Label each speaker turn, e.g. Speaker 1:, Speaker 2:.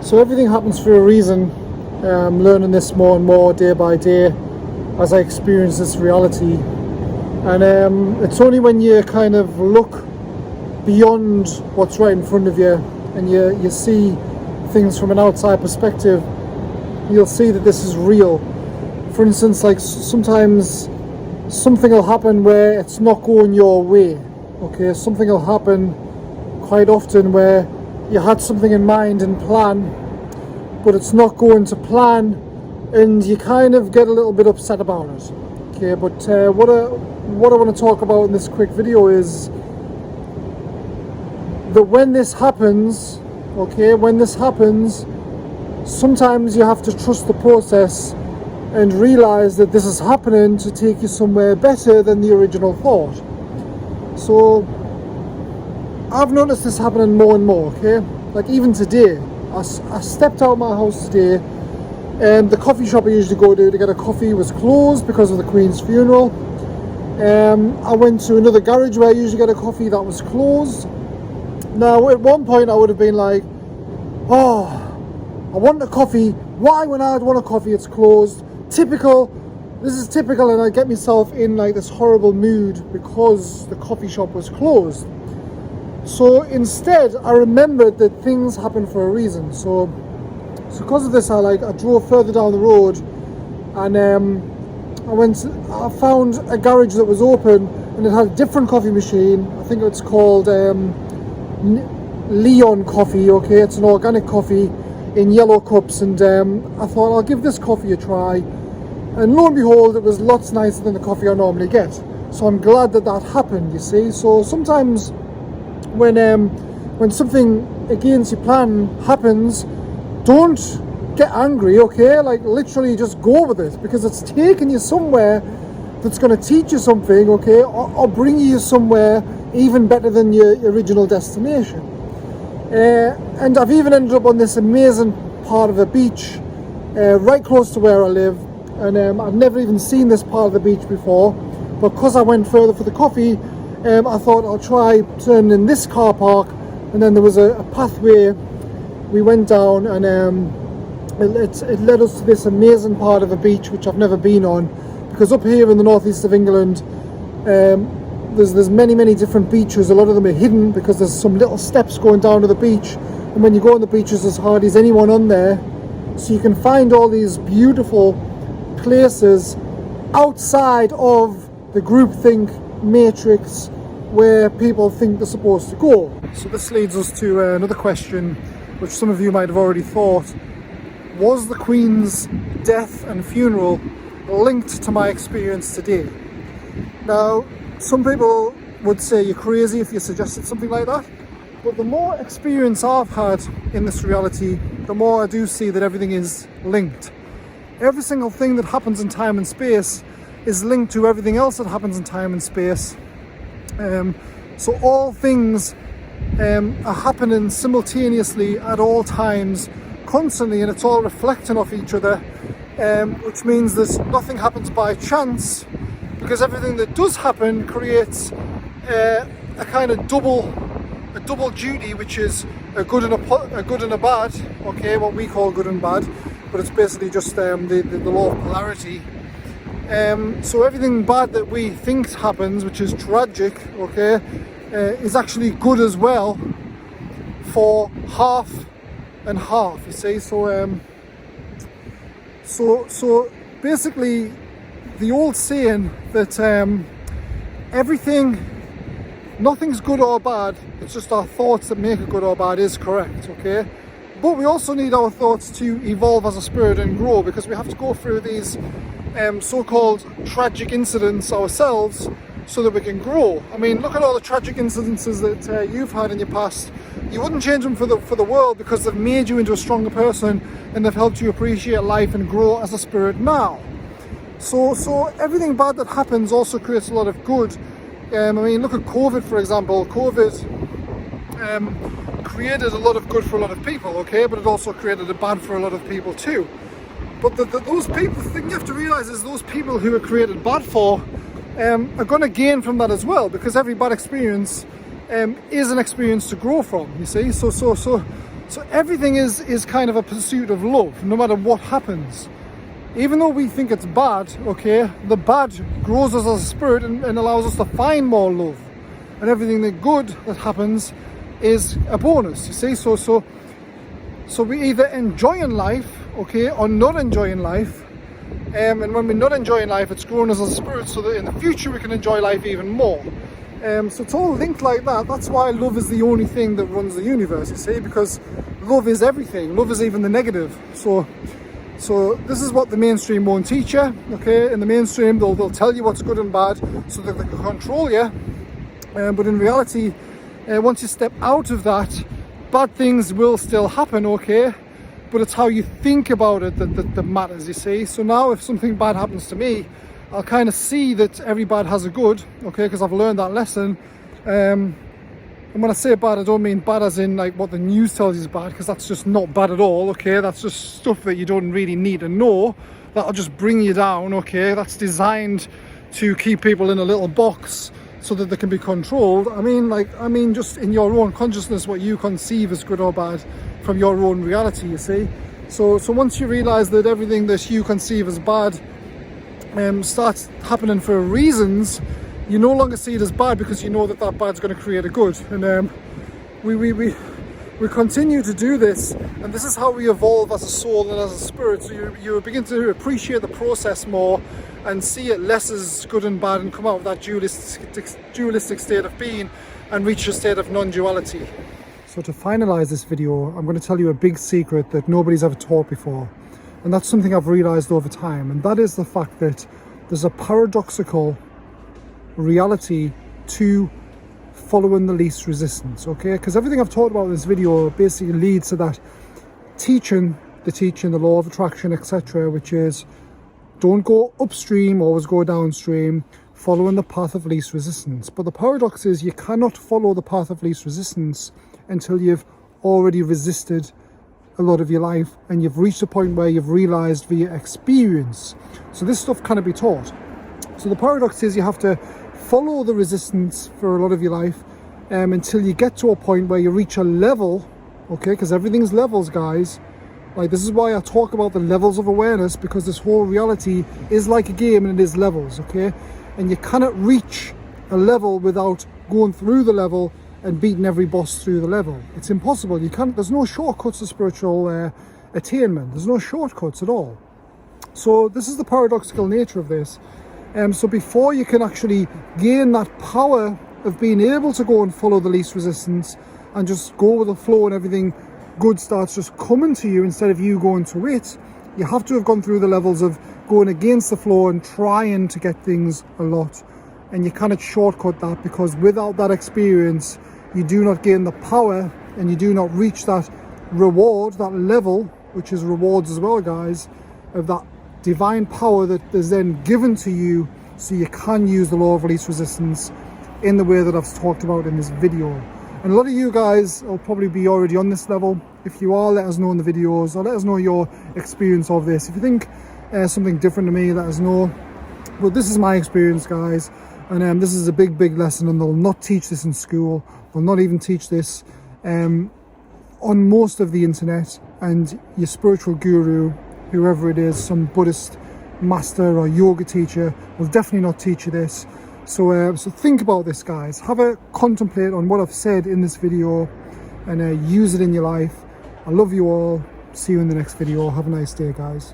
Speaker 1: So everything happens for a reason. I'm learning this more and more day by day as I experience this reality. And it's only when you kind of look beyond what's right in front of you and you see things from an outside perspective, you'll see that this is real. For instance, like sometimes something will happen where it's not going your way. Okay, something will happen quite often where you had something in mind and plan, but it's not going to plan, and you kind of get a little bit upset about it. Okay, but what I want to talk about in this quick video is that when this happens, sometimes you have to trust the process and realize that this is happening to take you somewhere better than the original thought. So I've noticed this happening more and more, okay? Like even today, I stepped out of my house today, and the coffee shop I usually go to get a coffee was closed because of the Queen's funeral. I went to another garage where I usually get a coffee, that was closed. Now at one point I would have been like, oh, I want a coffee. Why when I want a coffee it's closed? Typical. This is typical, and I get myself in like this horrible mood because the coffee shop was closed. So instead, I remembered that things happen for a reason. So because of this, I drove further down the road, and I found a garage that was open, and it had a different coffee machine. I think it's called Leon Coffee. Okay, it's an organic coffee in yellow cups, and I thought I'll give this coffee a try. And lo and behold, it was lots nicer than the coffee I normally get. So I'm glad that happened. You see, so sometimes when something against your plan happens, don't get angry, okay? Like literally just go with it, because it's taking you somewhere that's going to teach you something, okay? Or bring you somewhere even better than your original destination. And I've even ended up on this amazing part of the beach, right close to where I live. And I've never even seen this part of the beach before. But because I went further for the coffee, I thought I'll try turning in this car park, and then there was a pathway. We went down, and it led us to this amazing part of the beach which I've never been on, because up here in the northeast of England, there's many different beaches. A lot of them are hidden because there's some little steps going down to the beach, and when you go on the beaches there's hardly anyone on there, so you can find all these beautiful places outside of the groupthink matrix where people think they're supposed to go. So this leads us to another question, which some of you might have already thought. Was the Queen's death and funeral linked to my experience today? Now, some people would say you're crazy if you suggested something like that, but the more experience I've had in this reality, the more I do see that everything is linked. Every single thing that happens in time and space is linked to everything else that happens in time and space. So all things are happening simultaneously at all times, constantly, and it's all reflecting off each other, which means that nothing happens by chance, because everything that does happen creates a kind of double duty, which is a good and a bad. Okay, what we call good and bad, but it's basically just the law of polarity. So everything bad that we think happens, which is tragic, okay, is actually good as well, for half and half. You see, so basically, the old saying that nothing's good or bad, it's just our thoughts that make it good or bad, is correct, okay? But we also need our thoughts to evolve as a spirit and grow, because we have to go through these so-called tragic incidents ourselves so that we can grow. I mean, look at all the tragic incidences that you've had in your past. You wouldn't change them for the world, because they've made you into a stronger person and they've helped you appreciate life and grow as a spirit now. So everything bad that happens also creates a lot of good. I mean, look at COVID, for example. COVID created a lot of good for a lot of people, okay, but it also created a bad for a lot of people too. But those people, the thing you have to realize is those people who are created bad for are going to gain from that as well, because every bad experience is an experience to grow from, you see. So So everything is kind of a pursuit of love, no matter what happens. Even though we think it's bad, okay, the bad grows us as a spirit and allows us to find more love. And everything that good that happens is a bonus, you see. So we either enjoying life, okay, or not enjoying life. And when we're not enjoying life, it's growing us as a spirit so that in the future we can enjoy life even more. So it's all linked like that. That's why love is the only thing that runs the universe, you see, because love is everything. Love is even the negative. So this is what the mainstream won't teach you, okay? In the mainstream, they'll tell you what's good and bad so that they can control you. But in reality, once you step out of that, bad things will still happen, okay? But it's how you think about it that matters, you see. So now if something bad happens to me, I'll kind of see that every bad has a good, okay, because I've learned that lesson. And when I say bad, I don't mean bad as in like what the news tells you is bad, because that's just not bad at all, okay? That's just stuff that you don't really need to know. That'll just bring you down, okay? That's designed to keep people in a little box so that they can be controlled. I mean just in your own consciousness, what you conceive as good or bad from your own reality, you see. So once you realize that everything that you conceive as bad starts happening for reasons, you no longer see it as bad because you know that bad's going to create a good. And we continue to do this, and this is how we evolve as a soul and as a spirit. So you begin to appreciate the process more and see it less as good and bad, and come out of that dualistic state of being and reach a state of non-duality. So to finalize this video, I'm going to tell you a big secret that nobody's ever taught before, and that's something I've realized over time, and that is the fact that there's a paradoxical reality to following the least resistance, okay? Because everything I've talked about in this video basically leads to that teaching, the law of attraction, etc., which is don't go upstream, always go downstream, following the path of least resistance. But the paradox is you cannot follow the path of least resistance until you've already resisted a lot of your life and you've reached a point where you've realized via experience. So this stuff cannot be taught. So the paradox is you have to follow the resistance for a lot of your life until you get to a point where you reach a level, okay? Because everything's levels, guys. Like, this is why I talk about the levels of awareness, because this whole reality is like a game and it is levels, okay? And you cannot reach a level without going through the level and beating every boss through the level. It's impossible. You can't. There's no shortcuts to spiritual attainment. There's no shortcuts at all. So this is the paradoxical nature of this. So before you can actually gain that power of being able to go and follow the least resistance and just go with the flow and everything good starts just coming to you instead of you going to it, you have to have gone through the levels of going against the flow and trying to get things a lot. And you cannot shortcut that, because without that experience, you do not gain the power and you do not reach that reward, that level, which is rewards as well, guys, of that divine power that is then given to you, so you can use the law of least resistance in the way that I've talked about in this video. And a lot of you guys will probably be already on this level. If you are, let us know in the videos, or let us know your experience of this. If you think something different to me, let us know. But this is my experience, guys, and this is a big lesson, and they'll not teach this in school. They'll not even teach this on most of the internet. And your spiritual guru, whoever it is, some Buddhist master or yoga teacher, will definitely not teach you this. So think about this, guys. Have a contemplate on what I've said in this video and use it in your life. I love you all. See you in the next video. Have a nice day, guys.